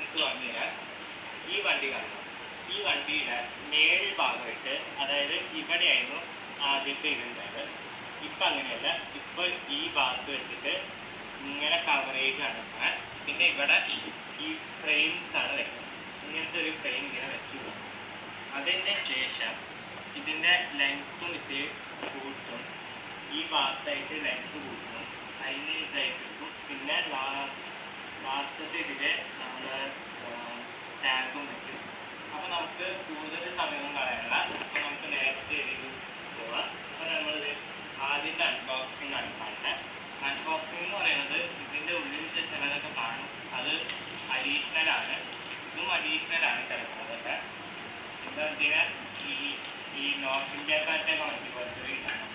Difference പറഞ്ഞു തരാം. ഈ വണ്ടി കാണാം, ഈ വണ്ടിയുടെ മേൽഭാഗമായിട്ട്, അതായത് ഇവിടെയായിരുന്നു ആദ്യത്തെ ഇതുണ്ടായത്. ഇപ്പം അങ്ങനെയല്ല, ഇപ്പോൾ ഈ ഭാഗത്ത് വെച്ചിട്ട് ഇങ്ങനെ കവറേജ് ആണ്. പിന്നെ ഇവിടെ ഈ ഫ്രെയിംസ് ആണ് വെക്കുന്നത്. ഇങ്ങനത്തെ ഒരു ഫ്രെയിം ഇങ്ങനെ വെച്ചു പോകും. അതിന് ശേഷം ഇതിൻ്റെ ലെങ്ത്തും ഇത് കൂട്ടും, ഈ ഭാഗത്തായിട്ട് ലെങ്ത്ത് കൂട്ടും, അതിന് ഇതായിട്ട് കിട്ടും. പിന്നെ ലാസ്റ്റത്തെ ഇതിൽ നമ്മൾ ടാങ്കും വയ്ക്കും. അപ്പോൾ നമുക്ക് കൂടുതൽ സമയം കളയണ്ട. അപ്പോൾ നമുക്ക് നേരത്തെ ഇതിൽ പോവാം. അപ്പോൾ നമ്മളിത് ആദ്യത്തെ അൺബോക്സിംഗ് ആണ് കാണുന്നത്. അൺബോക്സിംഗ് എന്ന് പറയുന്നത് ഇതിൻ്റെ ഉള്ളിൽ ചിലതൊക്കെ കാണും, അത് അഡീഷണലാണ്. ഇതും അഡീഷണലാണ് കിടക്കുന്നതൊക്കെ. എന്താ വെച്ച് കഴിഞ്ഞാൽ ഈ നോർത്ത് ഇന്ത്യക്കാരുടെ വണ്ടി പോലത്തെ ഇതാണ്.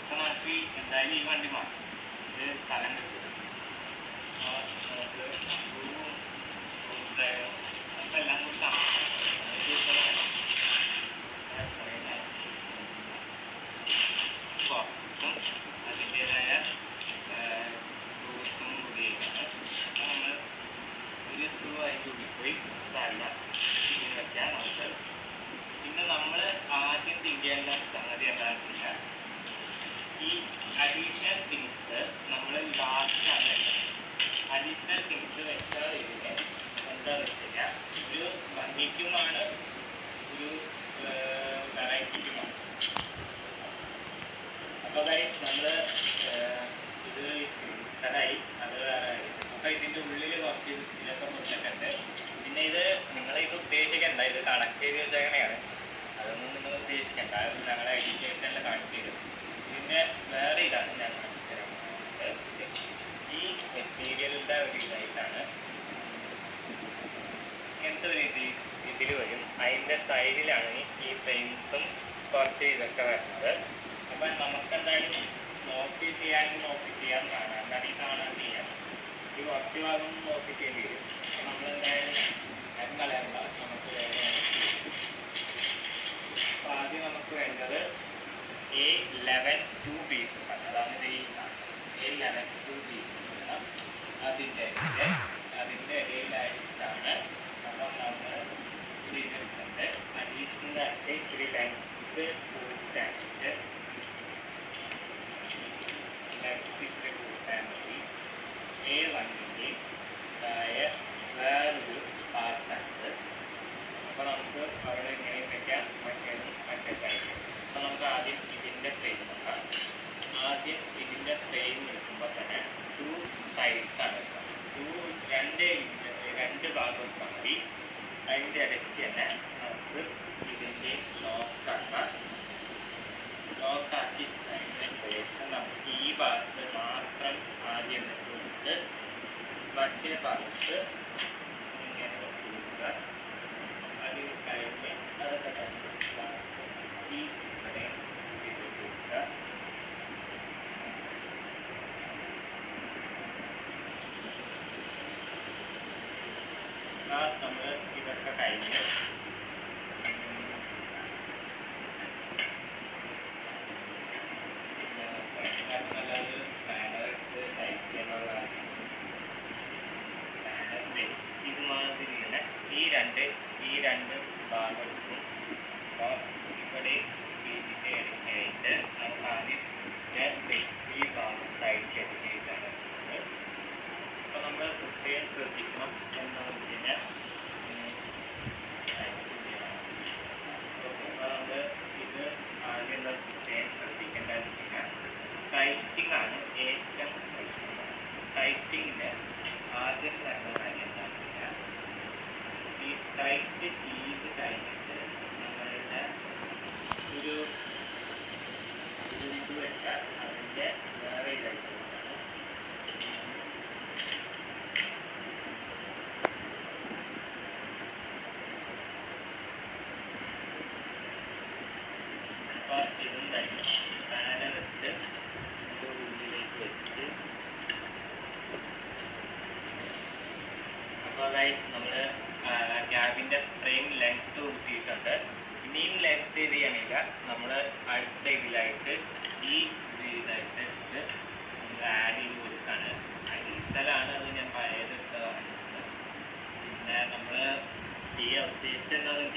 അപ്പോൾ നമുക്ക് എന്തായാലും ഈ വണ്ടി മാറും, ഇത് സ്ഥലം കിട്ടും. നമുക്ക് അപ്പം എല്ലാം കൂടി ബോക്സസും അതിൻ്റേതായ സ്ക്രൂസും ഉപയോഗിക്കുന്നത്. അപ്പം നമ്മൾ ഒരു സ്ക്രൂ അതിൻ്റെ ഉള്ളിൽ പോയി ഇതല്ല ഇങ്ങനെ വയ്ക്കാൻ നമുക്ക്. പിന്നെ നമ്മൾ ആദ്യം തിരികേണ്ട സംഗതി എന്താണെന്ന് വെച്ചാൽ ഈ അഡീഷണൽ തിങ്സ് നമ്മൾ ലാസ്റ്റാണ് വെക്കുന്നത്. അഡീഷണൽ തിങ്സ് വെച്ചാൽ ഇതിന് എന്താണെന്ന് വെച്ച് കഴിഞ്ഞാൽ ഒരു ഭംഗിക്കുമാണ്, ഒരു വെറൈറ്റിക്കുമാണ്. അപ്പോൾ ഗൈസ് നമ്മൾ ഇത് ഫിക്സഡായി, അത് വേറെ. അപ്പോൾ ഇതിൻ്റെ ഉള്ളിൽ കുറച്ച് ഇതിലൊക്കെ കൊടുത്തിട്ടുണ്ട്. പിന്നെ ഇത് നിങ്ങളിത് ഉദ്ദേശിക്കേണ്ട, ഇത് കണക്ട് ചെയ്ത് വെച്ചേക്കണെയാണ്, അതൊന്നും നിങ്ങൾ ഉദ്ദേശിക്കേണ്ട. അത് ഞങ്ങളുടെ എഡ്യൂക്കേഷനിൽ കാണിച്ചു തരും. ഇതിൻ്റെ വേറെ ഇതാണ് ഞാൻ കാണിച്ചു തരാം. ഈ മെറ്റീരിയലിൻ്റെ ഒരു ഇതായിട്ടാണ് ഇങ്ങനത്തെ ഒരു ഇതിൽ വരും. അതിൻ്റെ സൈഡിലാണ് ഈ ഫ്രെയിംസും കുറച്ച് ഇതൊക്കെ വരുന്നത്. അപ്പം നമുക്കെന്തായാലും നോക്കി ചെയ്യാൻ കാണാം, കടി കാണാൻ ചെയ്യാം. ഈ കുറച്ച് ഭാഗം നോക്കി ചെയ്യേണ്ടി വരും. അപ്പം നമ്മളെന്തായാലും അത് കളയണ്ട, നമുക്ക് വേറെ. അപ്പോൾ ആദ്യം നമുക്ക് വേണ്ടത് A11 2 പീസസ് ആണ്. അതാണ് ഈ A11 2 പീസസ് ആണ്. അതിൻ്റെ ഇടയിലായിട്ടാണ് അപ്പം നമ്മൾ ഇത് എടുക്കുന്നത്. അഡീഷണലായിട്ട് ഇത്തിരി ലെങ്ത്ത് കൂട്ടാനായിട്ട് ഇത്തിരി കൂട്ടാൻ മതി. A1ൻ്റെ വേറൊരു പാർട്ടാണിത്. അപ്പോൾ നമുക്ക് അവിടെ ഇങ്ങനെ വയ്ക്കാം, മറ്റേ സൈഡ്. അപ്പോൾ നമുക്ക് ആദ്യം ഇതിൻ്റെ ഫ്രെയിം നോക്കാം. ആദ്യം ഇതിൻ്റെ ഫ്രെയിം എടുക്കുമ്പോൾ തന്നെ 2 സൈഡ്സാണ് രണ്ട് ഭാഗം എടുക്കാൻ മതി. അതിൻ്റെ ഇടയ്ക്ക് തന്നെ നമുക്ക് ഇതിൻ്റെ ലോക്കാക്കി അതിന് ശേഷം നമുക്ക് ഈ ഭാഗത്ത് മാത്രം ആദ്യം വെച്ചുകൊണ്ട് മറ്റേ ഭാഗത്ത് ഇങ്ങനെ വെച്ച് കൊടുക്കുക. അത് കഴിഞ്ഞ് അതൊക്കെ കഴിഞ്ഞ് ഈ ഇവിടെ ഇത് കൊടുക്കുക. നമ്മൾ ഇതൊക്കെ കഴിഞ്ഞ് നല്ലൊരു സ്പാനർ എടുത്ത് ടൈറ്റ് ചെയ്യാനുള്ള ഇതുമാതിരി തന്നെ ഈ രണ്ട് ഭാഗം എടുക്കും. അപ്പോൾ ഇവിടെ ഇതിൻ്റെ ഇടയ്ക്കായിട്ട് നമുക്ക് ആദ്യം ഈ ഭാഗം ടൈറ്റ് ചെയ്തിട്ടാണ് എടുക്കുന്നത്. അപ്പോൾ നമ്മൾ പ്രത്യേകം ശ്രദ്ധിക്കണം എന്താണെന്ന് വെച്ച് കഴിഞ്ഞാൽ നമ്മൾ ഇത് ആദ്യം എന്താ പ്രത്യേകം ശ്രദ്ധിക്കേണ്ടതെന്ന് വെച്ച് കഴിഞ്ഞാൽ ടൈറ്റിംഗ് ആണ് ഏറ്റവും പ്രശ്നം. ടൈറ്റിങ്ങിന് ആദ്യം വേണ്ട കാര്യം എന്താണെന്ന് വെച്ചാൽ ഈ ടൈറ്റ് ചെയ്ത് കഴിഞ്ഞിട്ട് നമ്മളുടെ ഒരു ഇത് വെച്ചാൽ അതിൻ്റെ വേറെ ഇതായിട്ട് ഇതും കഴിഞ്ഞു. പാനൽ വെച്ച് ഉള്ളിലേക്ക് വെച്ച് അപ്പോൾ ഗൈസ് നമ്മൾ ക്യാബിൻ്റെ ഫ്രെയിം ലെങ്ത്ത് കൂട്ടിയിട്ടുണ്ട്. ഇനിയും ലെങ്ത്ത് ഇത് ചെയ്യണില്ല, നമ്മൾ അടുത്ത ഇതിലായിട്ട് ഈ ഇതായിട്ട് ആഡ് ചെയ്ത് കൊടുക്കുകയാണ്. അഡീഷണലാണ്, അത് ഞാൻ പഴയതെടുത്ത് പറയുന്നത്.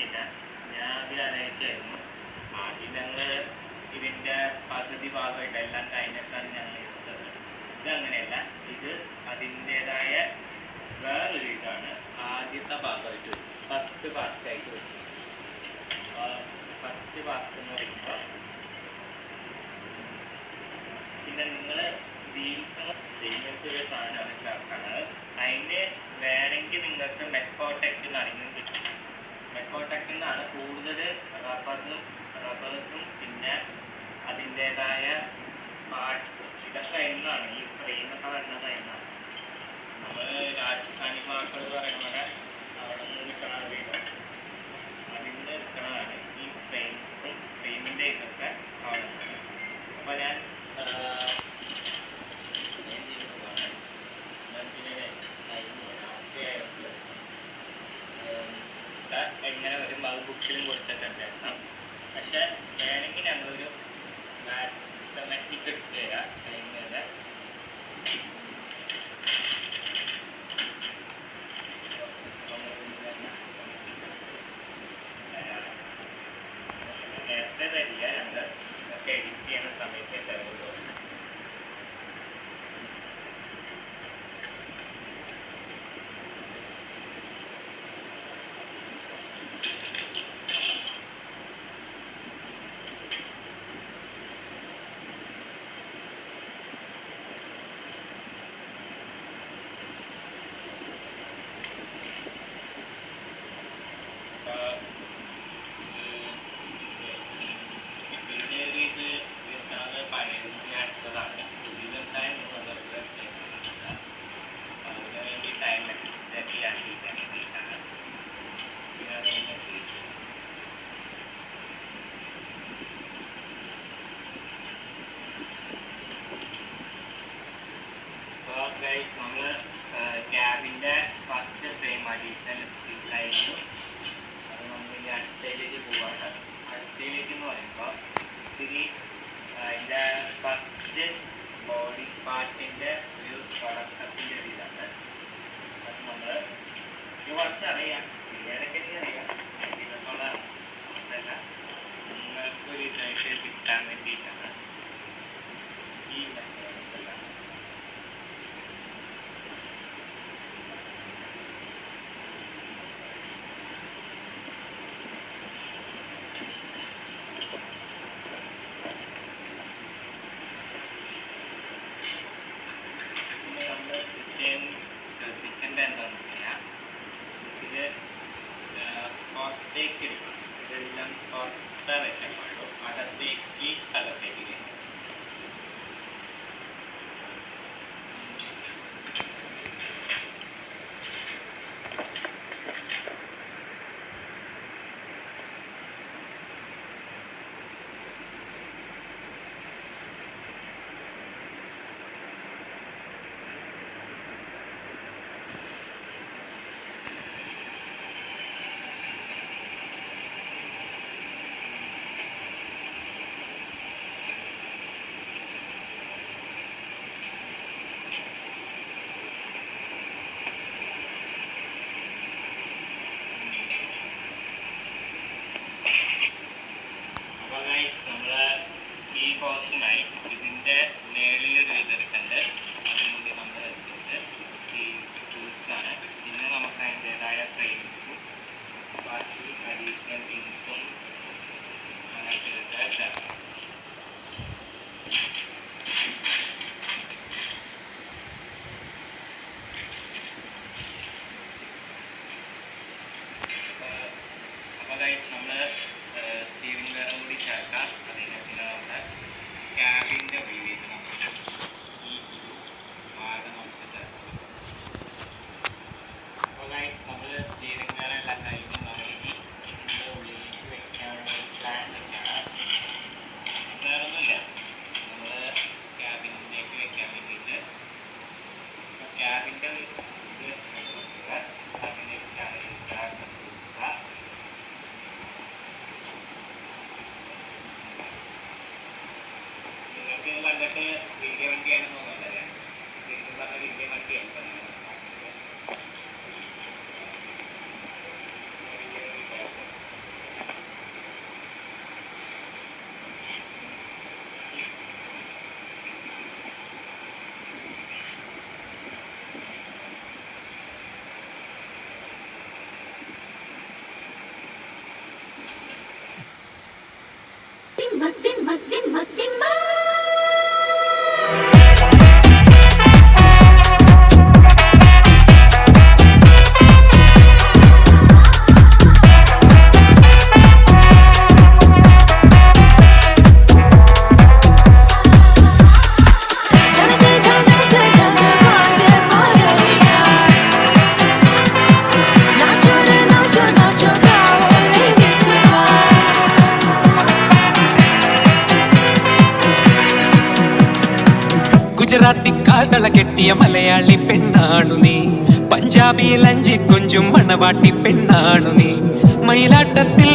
വെച്ചില്ല, ഞാൻ ആദ്യം ആലോചിച്ചായിരുന്നു ആദ്യം ഞങ്ങൾ ഇതിൻ്റെ പകുതി ഭാഗമായിട്ട് എല്ലാം കഴിഞ്ഞിട്ടാണ് ഞങ്ങൾ എടുത്തത്. ഇതങ്ങനെയല്ല, ഇത് അതിൻ്റേതായ വേറൊരു ഇതാണ്. ആദ്യത്തെ ഭാഗമായിട്ട് വരും, ഫസ്റ്റ് പാർട്ടായിട്ട് വരും. ഫസ്റ്റ് പാർട്ട് എന്ന് പറയുമ്പോൾ പിന്നെ നിങ്ങൾ വീൽസ് നിങ്ങൾക്ക് ഒരു സാധനമാണ് ചേർക്കുന്നത്. അതിന് വേണമെങ്കിൽ നിങ്ങൾക്ക് മെക്കോടെക് നടന്നും കിട്ടും. മെക്കോടെക് എന്നാണ് കൂടുതൽ റബ്ബേഴ്സും പിന്നെ അതിൻ്റേതായ പാർട്സും ഇതൊക്കെ എന്നാണ് ഈ ഫ്രെയിമൊക്കെ വരുന്നത് എന്നാണ്. നമ്മൾ രാജസ്ഥാനി മാർക്കർ പറയുന്ന പോലെ അവിടെ നിന്ന് കിട്ടണ അറിയില്ല, അതിൽ നിന്ന് എടുക്കണതാണ് ഈ ഫ്രെയിംസും ഫ്രെയിമിൻ്റെ ഇതൊക്കെ അവിടെ നിന്ന്. അപ്പോൾ ഞാൻ എങ്ങനെ വരും അത് ബുക്കിലും കൊടുത്തിട്ടുണ്ടായിരുന്നു. പക്ഷെ വേണമെങ്കിൽ ഞങ്ങളൊരു മാത്തമാറ്റിക് എടുത്ത് തരാം. അതിൻ്റെ നേരത്തെ തരിക, ഞങ്ങൾ ഒക്കെ എഡിറ്റ് ചെയ്യുന്ന സമയത്ത് തരുന്നത്. നമ്മൾ ക്യാബിൻ്റെ ഫസ്റ്റ് ഫ്രെയിം അഡീഷണൽ കഴിഞ്ഞു. അത് നമ്മൾ ഇനി അടുത്തയിലേക്ക് പോകാറ്. അടുത്തയിലേക്ക് എന്ന് പറയുമ്പോൾ ഇത്തിരി അതിൻ്റെ ഫസ്റ്റ് ബോഡി പാർട്ടിൻ്റെ ഒരു തുടക്കത്തിൻ്റെ ഒരു ഇതാണ്. അത് നമ്മൾ ഇത് കുറച്ചറിയാം, ഏതൊക്കെ അറിയാം, ഇതിനുള്ള അതല്ല നിങ്ങൾക്കൊരു ഇതായിട്ട് കിട്ടാൻ വേണ്ടിയിട്ടാണ് ഈ മെത്തേഡല്ല. സിംഹ സിംഹ സിംഹ ഗുജറാത്തി കാതള കെട്ടിയ മലയാളി പെണ്ണാണു നീ, പഞ്ചാബിയിൽ അഞ്ചി കൊഞ്ചും മണവാട്ടി പെണ്ണാണു നീ, മയിലാട്ടത്തിൽ